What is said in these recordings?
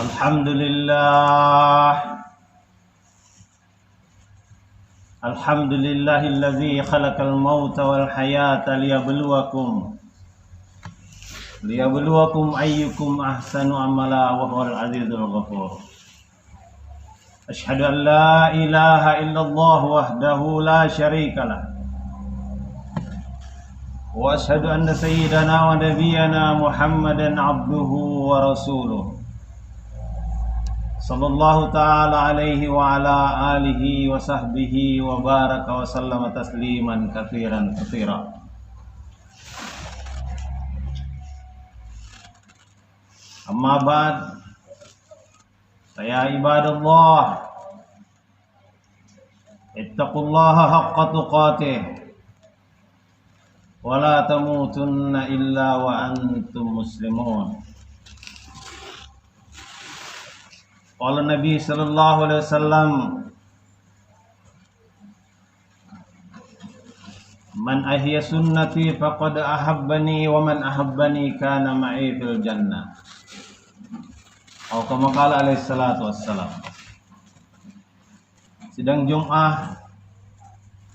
Alhamdulillahilladzi khalaqal mauta wal hayata liyabluwakum ayyukum ahsanu amala wa huwal azizul ghafur. Asyhadu an la ilaha illallah wahdahu la syarikalah wa asyhadu anna sayyidana wa nabiyyana Muhammadan abduhu wa rasuluh sallallahu ta'ala alaihi wa ala alihi wa sahbihi wa baraka wa sallama tasliman katsiran katsira. Amma ba'd, ya ibadallah, ittaqullaha haqqa tuqatih wa la tamutunna illa wa antum muslimun. Qala Nabi sallallahu alaihi wasallam, man ahya sunnati faqad ahabbani wa man ahabbani kana ma'i fil jannah. Atau kama qala alaihi salatu wassalam. Sidang Jumat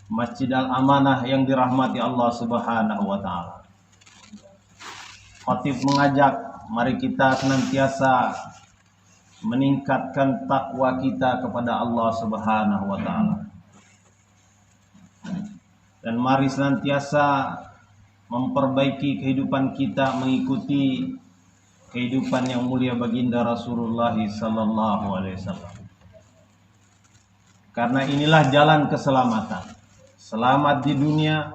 Masjid Al-Amanah yang dirahmati Allah Subhanahu wa taala. Khatib mengajak mari kita senantiasa meningkatkan takwa kita kepada Allah Subhanahu wa taala. Dan mari senantiasa memperbaiki kehidupan kita mengikuti kehidupan yang mulia baginda Rasulullah sallallahu alaihi wasallam. Karena inilah jalan keselamatan. Selamat di dunia,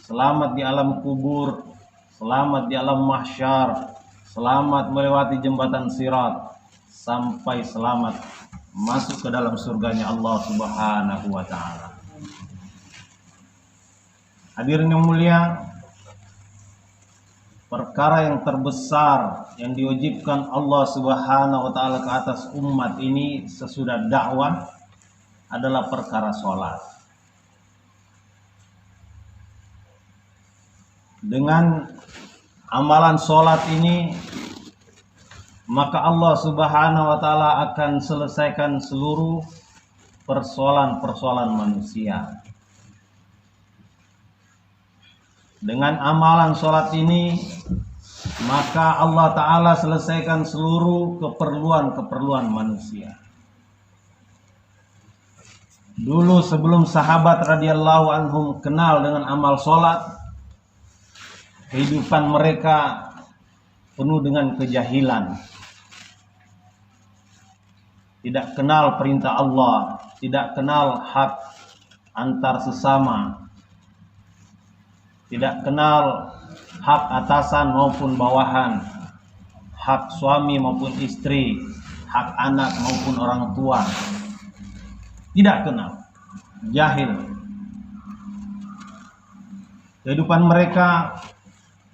selamat di alam kubur, selamat di alam mahsyar, selamat melewati jembatan sirat, sampai selamat masuk ke dalam surganya Allah Subhanahu wa taala. Hadirin yang mulia, perkara yang terbesar yang diwajibkan Allah Subhanahu wa taala ke atas umat ini sesudah dakwah adalah perkara sholat. Dengan amalan sholat ini, maka Allah Subhanahu wa taala akan selesaikan seluruh persoalan-persoalan manusia. Dengan amalan sholat ini, maka Allah taala selesaikan seluruh keperluan-keperluan manusia. Dulu sebelum sahabat radhiyallahu anhum kenal dengan amal sholat, kehidupan mereka penuh dengan kejahilan. Tidak kenal perintah Allah, tidak kenal hak antar sesama, tidak kenal hak atasan maupun bawahan, hak suami maupun istri, hak anak maupun orang tua. Tidak kenal, jahil. Kehidupan mereka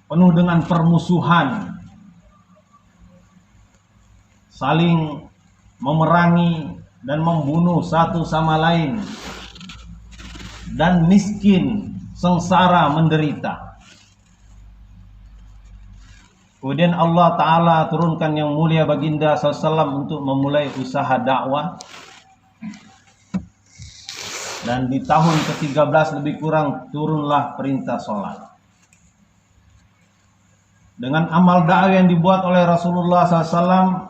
penuh dengan permusuhan, saling memerangi dan membunuh satu sama lain, dan miskin, sengsara, menderita. Kemudian Allah Ta'ala turunkan yang mulia baginda SAW untuk memulai usaha dakwah. Dan di tahun ke-13 lebih kurang turunlah perintah sholat. Dengan amal dakwah yang dibuat oleh Rasulullah SAW,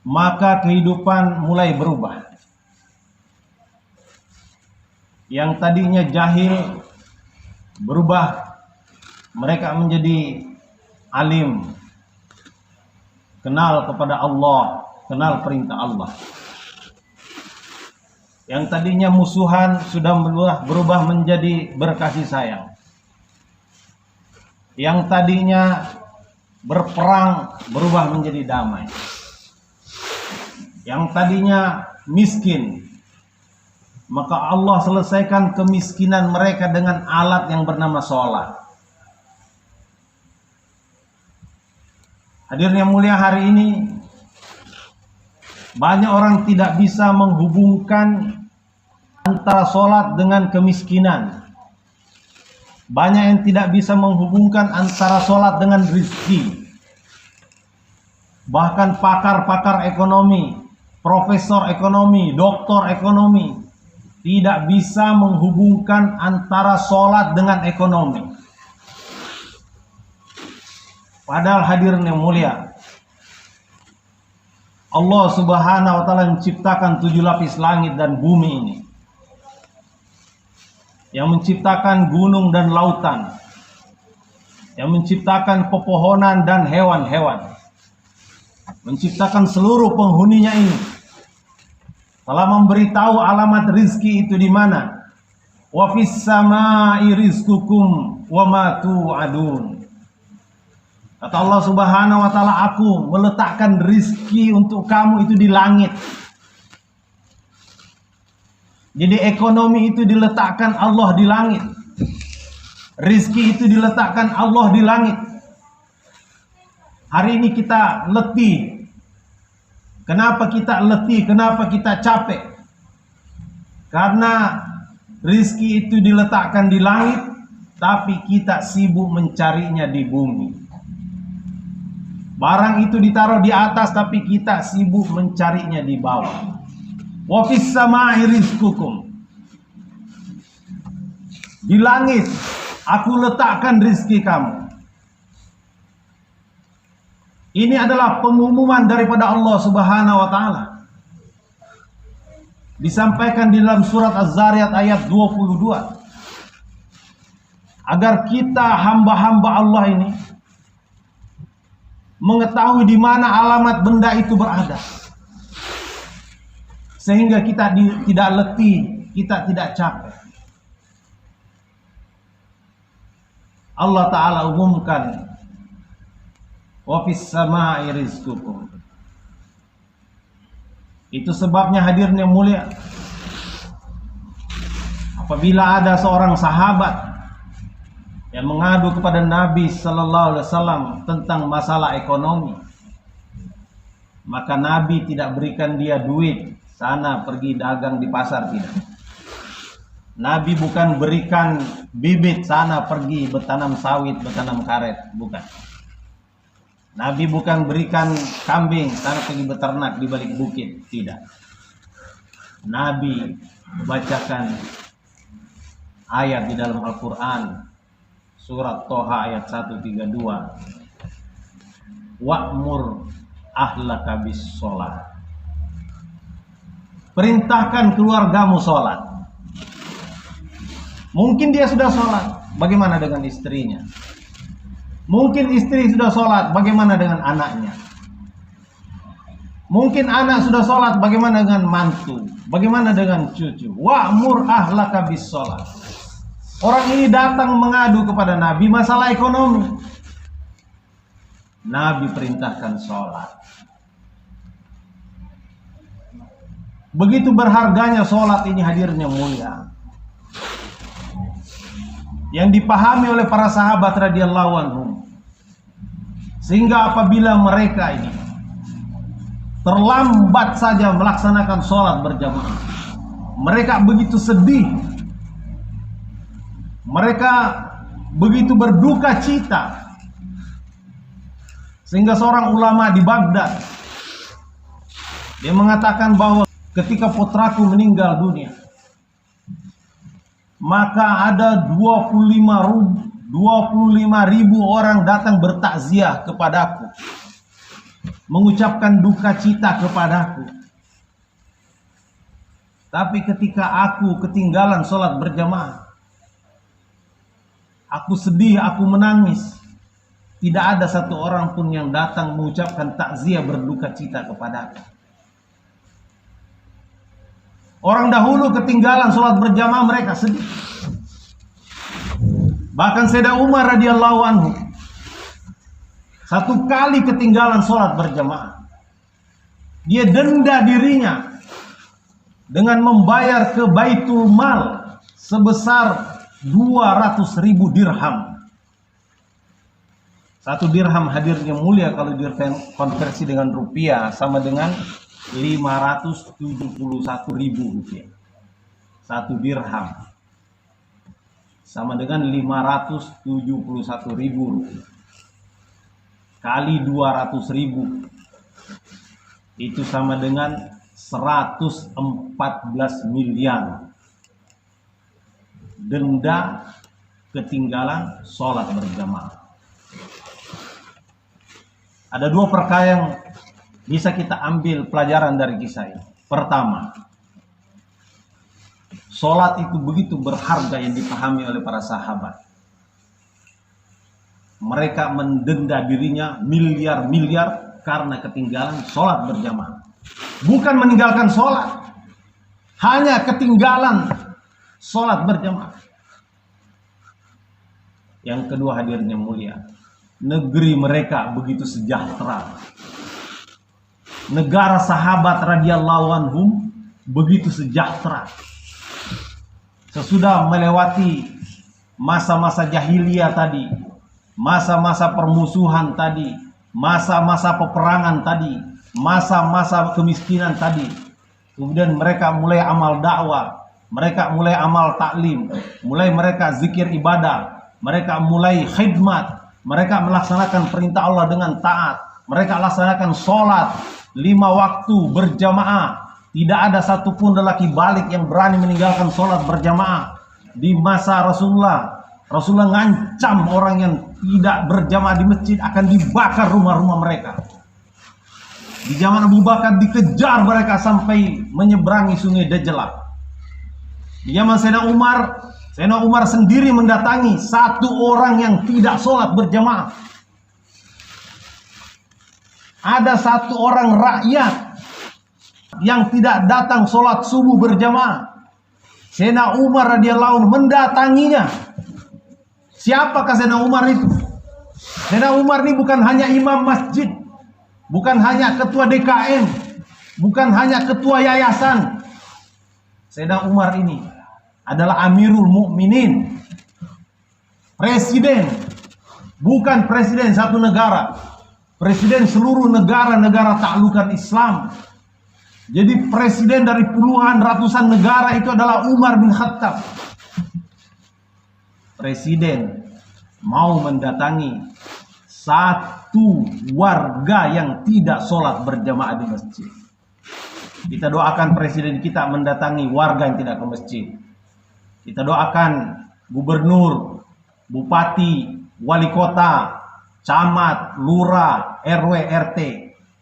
maka kehidupan mulai berubah. Yang tadinya jahil berubah, mereka menjadi alim, kenal kepada Allah, kenal perintah Allah. Yang tadinya musuhan sudah berubah menjadi berkasih sayang. Yang tadinya berperang berubah menjadi damai. Yang tadinya miskin, maka Allah selesaikan kemiskinan mereka dengan alat yang bernama sholat. Hadirin yang mulia, hari ini banyak orang tidak bisa menghubungkan antara sholat dengan kemiskinan. Banyak yang tidak bisa menghubungkan antara sholat dengan rizki. bahkan pakar-pakar ekonomi, profesor ekonomi, doktor ekonomi, tidak bisa menghubungkan antara sholat dengan ekonomi. Padahal hadirin yang mulia, Allah Subhanahu wa Ta'ala menciptakan 7 lapis langit dan bumi ini, yang menciptakan gunung dan lautan, yang menciptakan pepohonan dan hewan-hewan, menciptakan seluruh penghuninya ini, telah memberitahu alamat rizki itu di mana. Wa fis samai rizqukum wa ma tu'adun. Kata Allah Subhanahu wa Ta'ala, aku meletakkan rizki untuk kamu itu di langit. Jadi ekonomi itu diletakkan Allah di langit. Rizki itu diletakkan Allah di langit. Hari ini kita letih. Kenapa kita letih? Kenapa kita capek? Karena rizki itu diletakkan di langit, tapi kita sibuk mencarinya di bumi. Barang itu ditaruh di atas, tapi kita sibuk mencarinya di bawah. Wa fis samai rizqukum. Di langit aku letakkan rizki kamu. Ini adalah pengumuman daripada Allah Subhanahu wa Ta'ala. Disampaikan di dalam surat Az-Zariyat ayat 22. Agar kita hamba-hamba Allah ini mengetahui di mana alamat benda itu berada. Sehingga kita tidak letih, kita tidak capek. Allah Ta'ala umumkan, wa fis samai rizqukum. Itu sebabnya hadirnya mulia, apabila ada seorang sahabat yang mengadu kepada Nabi Sallallahu Alaihi Wasallam tentang masalah ekonomi, maka Nabi tidak berikan dia duit, sana pergi dagang di pasar, tidak. Nabi bukan berikan bibit, sana pergi bertanam sawit, bertanam karet, bukan. Nabi bukan berikan kambing, sana pergi beternak di balik bukit, tidak. Nabi membacakan ayat di dalam Al-Quran, surat Toha ayat 132. Wa'mur ahlaka bis sholat. Perintahkan keluargamu sholat. Mungkin dia sudah sholat, bagaimana dengan istrinya? Mungkin istri sudah sholat, bagaimana dengan anaknya? Mungkin anak sudah sholat, bagaimana dengan mantu? Bagaimana dengan cucu? Wa'mur ahlaka bis sholat. Orang ini datang mengadu kepada Nabi masalah ekonomi. Nabi perintahkan sholat. Begitu berharganya sholat ini, hadirnya mulia, yang dipahami oleh para sahabat radhiyallahu anhum. Sehingga apabila mereka ini terlambat saja melaksanakan sholat berjamaah, mereka begitu sedih, mereka begitu berduka cita. Sehingga seorang ulama di Baghdad, dia mengatakan bahwa ketika putraku meninggal dunia, maka ada 25.000 orang datang bertakziah kepadaku, mengucapkan duka cita kepadaku. Tapi ketika aku ketinggalan sholat berjamaah, aku sedih, aku menangis. Tidak ada satu orang pun yang datang mengucapkan takziah berduka cita kepadaku. Orang dahulu ketinggalan sholat berjamaah, mereka sedih. Bahkan Sayyidina Umar radhiyallahu anhu satu kali ketinggalan sholat berjamaah, dia denda dirinya dengan membayar ke Baitul Mal sebesar 200.000 dirham. Satu dirham, hadirnya mulia, kalau dikonversi dengan rupiah sama dengan 571.000 rupiah. Satu dirham sama dengan 571.000 rupiah kali 200.000, Itu sama dengan 114 miliar denda ketinggalan sholat berjamaah. Ada dua perkara yang bisa kita ambil pelajaran dari kisah ini. Pertama, sholat itu begitu berharga yang dipahami oleh para sahabat. Mereka mendenda dirinya miliar-miliar karena ketinggalan sholat berjamaah. Bukan meninggalkan sholat, hanya ketinggalan sholat berjamaah. Yang kedua, hadirnya mulia, negeri mereka begitu sejahtera. Negara sahabat radhiyallahu anhum begitu sejahtera. Sesudah melewati masa-masa jahiliyah tadi, masa-masa permusuhan tadi, masa-masa peperangan tadi, masa-masa kemiskinan tadi, kemudian mereka mulai amal dakwah, mereka mulai amal taklim, mulai mereka zikir ibadah, mereka mulai khidmat, mereka melaksanakan perintah Allah dengan taat, mereka laksanakan sholat 5 waktu berjamaah. Tidak ada satupun lelaki balik yang berani meninggalkan sholat berjamaah. Di masa Rasulullah, Rasulullah ngancam orang yang tidak berjamaah di masjid akan dibakar rumah-rumah mereka. Di zaman Abu Bakar dikejar mereka sampai menyeberangi sungai Dajjal. Di zaman Sayyidina Umar sendiri mendatangi satu orang yang tidak sholat berjamaah. Ada satu orang rakyat yang tidak datang sholat subuh berjamaah. Sayyidina Umar radhiyallahu anhu mendatanginya. Siapakah Sayyidina Umar itu? Sayyidina Umar ini bukan hanya imam masjid, bukan hanya ketua DKM, bukan hanya ketua yayasan. Sayyidina Umar ini adalah Amirul Mukminin, presiden, bukan presiden satu negara, presiden seluruh negara-negara taklukan Islam. Jadi presiden dari puluhan ratusan negara itu adalah Umar bin Khattab. Presiden mau mendatangi satu warga yang tidak sholat berjamaah di masjid. Kita doakan presiden kita mendatangi warga yang tidak ke masjid. Kita doakan gubernur, bupati, wali kota, camat, lurah, RW, RT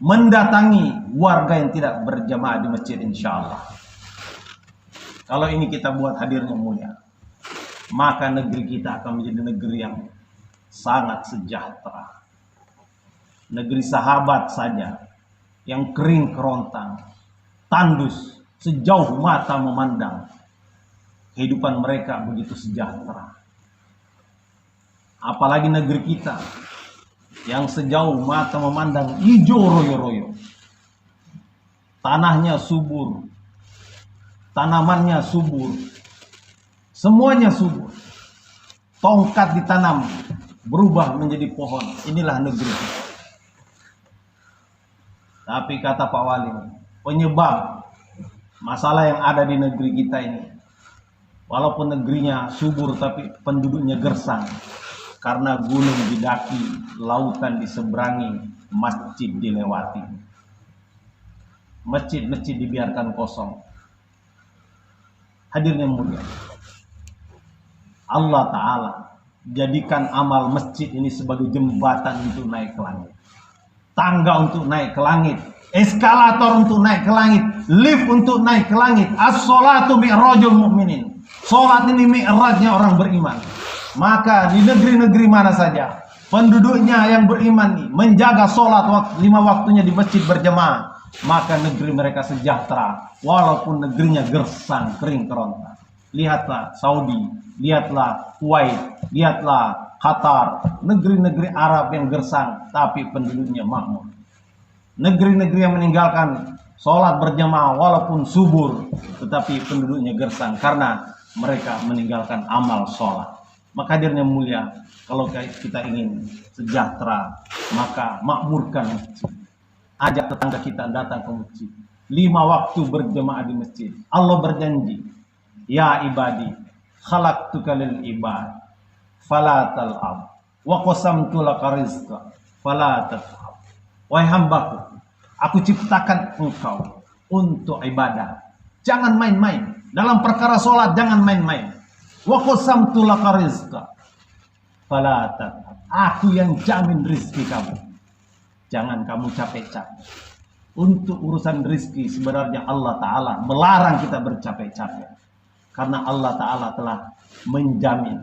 mendatangi warga yang tidak berjamaah di masjid, insya Allah. Kalau ini kita buat hadirnya mulia, maka negeri kita akan menjadi negeri yang sangat sejahtera. Negeri sahabat saja yang kering kerontang, tandus sejauh mata memandang, kehidupan mereka begitu sejahtera. Apalagi negeri kita yang sejauh mata memandang hijau royo-royo, tanahnya subur, tanamannya subur, semuanya subur. Tongkat ditanam berubah menjadi pohon. Inilah negeri kita. Tapi kata Pak Wali, penyebab masalah yang ada di negeri kita ini, walaupun negerinya subur tapi penduduknya gersang, karena gunung didaki, lautan diseberangi, masjid dilewati. Masjid-masjid dibiarkan kosong. Hadirnya mulia, Allah Ta'ala jadikan amal masjid ini sebagai jembatan untuk naik ke langit, tangga untuk naik ke langit, eskalator untuk naik ke langit, lift untuk naik ke langit. As-sholatu mi'rajul mu'minin. Sholat ini mi'rajnya orang beriman. Maka di negeri-negeri mana saja penduduknya yang beriman nih menjaga sholat 5 waktunya di masjid berjamaah, maka negeri mereka sejahtera walaupun negerinya gersang kering kerontang. Lihatlah Saudi, lihatlah Kuwait, lihatlah Qatar, negeri-negeri Arab yang gersang tapi penduduknya makmur. Negeri-negeri yang meninggalkan sholat berjamaah walaupun subur tetapi penduduknya gersang karena mereka meninggalkan amal sholat. Maka hadirnya mulia, kalau kita ingin sejahtera, maka makmurkan masjid. Ajak tetangga kita datang ke masjid. 5 waktu berjemaah di masjid. Allah berjanji, ya ibadi, khalaqtuka lil ibad, fala tal'ab, wa qasamtu laka rizqa, fala tat'ab. Wahai hambaku, Aku ciptakan engkau untuk ibadah. Jangan main-main. Dalam perkara sholat jangan main-main. Wa qasamtu laka rizqa fala tathab. Aku yang jamin rizki kamu. Jangan kamu capek-capek. Untuk urusan rizki sebenarnya Allah Ta'ala melarang kita bercapek-capek. Karena Allah Ta'ala telah menjamin.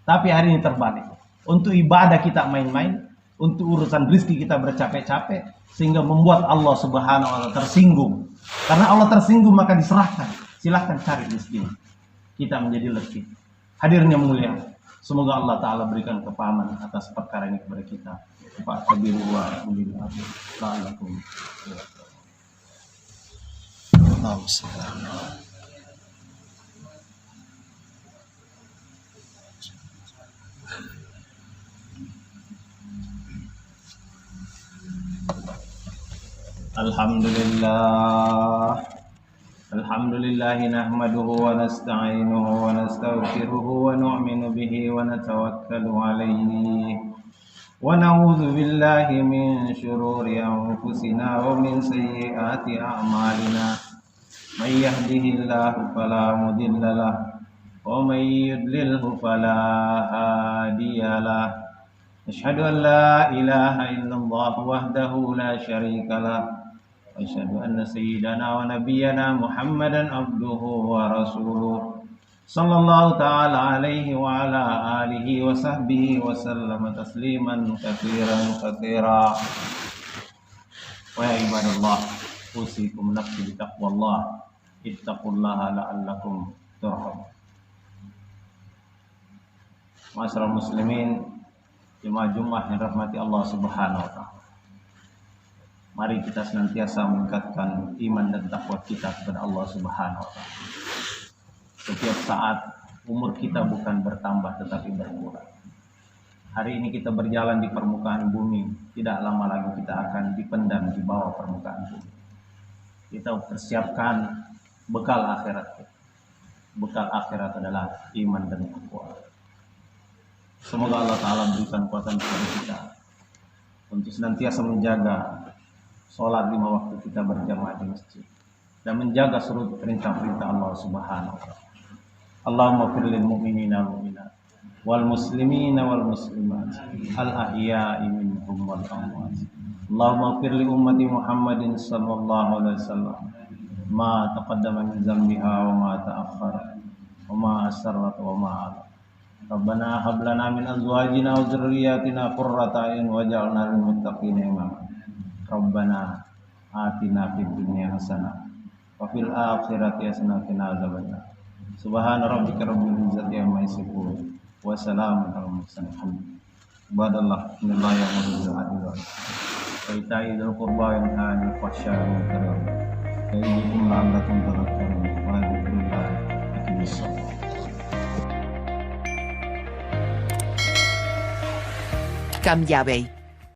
Tapi hari ini terbalik. Untuk ibadah kita main-main. Untuk urusan rizki kita bercapek-capek. Sehingga membuat Allah Subhanahu wa Ta'ala tersinggung. Karena Allah tersinggung maka diserahkan. Silahkan cari rizki. Kita menjadi letih. Hadirin yang mulia. Semoga Allah Ta'ala berikan kepahaman atas perkara ini kepada kita. Pak Tabiru wa Assalamualaikum. Alhamdulillah. Alhamdulillah nahmaduhu wa nasta'inuhu wa nastaghfiruhu wa nu'minu bihi wa natawakkalu alayhi wa na'udzu billahi min shururi anfusina wa min sayyiati a'malina may yahdihillahu fala mudilla lahu wa may yudlilhu fala hadiyalah. Asyhadu an la ilaha illallah wahdahu la syarika lah. Asyhadu anna sayyidana wa nabiyyana Muhammadan abduhu wa rasuluh. Sallallahu ta'ala alaihi wa ala alihi wa sahbihi wa sallama tasliman katsiran katsira. Wa ya ibadallah, usikum nafsi bitaqwallah. Ittaqullaha la'allakum turhamun. Ma'asyiral muslimin, jemaah Jumat yang rahmati Allah Subhanahu wa Ta'ala. Mari kita senantiasa meningkatkan iman dan takwa kita kepada Allah Subhanahu wa Ta'ala. Setiap saat umur kita bukan bertambah tetapi berkurang. Hari ini kita berjalan di permukaan bumi, tidak lama lagi kita akan dipendam di bawah permukaan bumi. Kita persiapkan bekal akhirat kita. Bekal akhirat adalah iman dan takwa. Semoga Allah Ta'ala berikan kekuatan kepada kita untuk senantiasa menjaga sholat 5 waktu kita berjamaah di masjid dan menjaga seluruh perintah-perintah Allah Subhanahu wa Ta'ala. Allahumma fir lil mu'minina wal mu'minat wal muslimina wal muslimat al ahya'i minhum wal amwat. Allahumma fir li ummati Muhammadin sallallahu alaihi wasallam ma taqaddama min zambiha wa ma ta'akhkhara wa ma asarrat wa ma ala. Rabbana hab lana min azwajina wa dzurriyyatina qurrata a'yun waj'alna lil muttaqina imama. Rabbana atina fid dunya hasanah wa fil akhirati hasanah wa qina adzabannar. Subhana rabbika rabbil izzati amma yasifun wa salamun alal mursalin. Ibadallah, innallaha ya'muru bil 'adli wa ita'i dzil qurba wa yanha 'anil fahsya'i wal munkari wal baghi ya'idukum la'allakum tadhakkarun. Wa dzikrullahi akbaris. Cambiabel.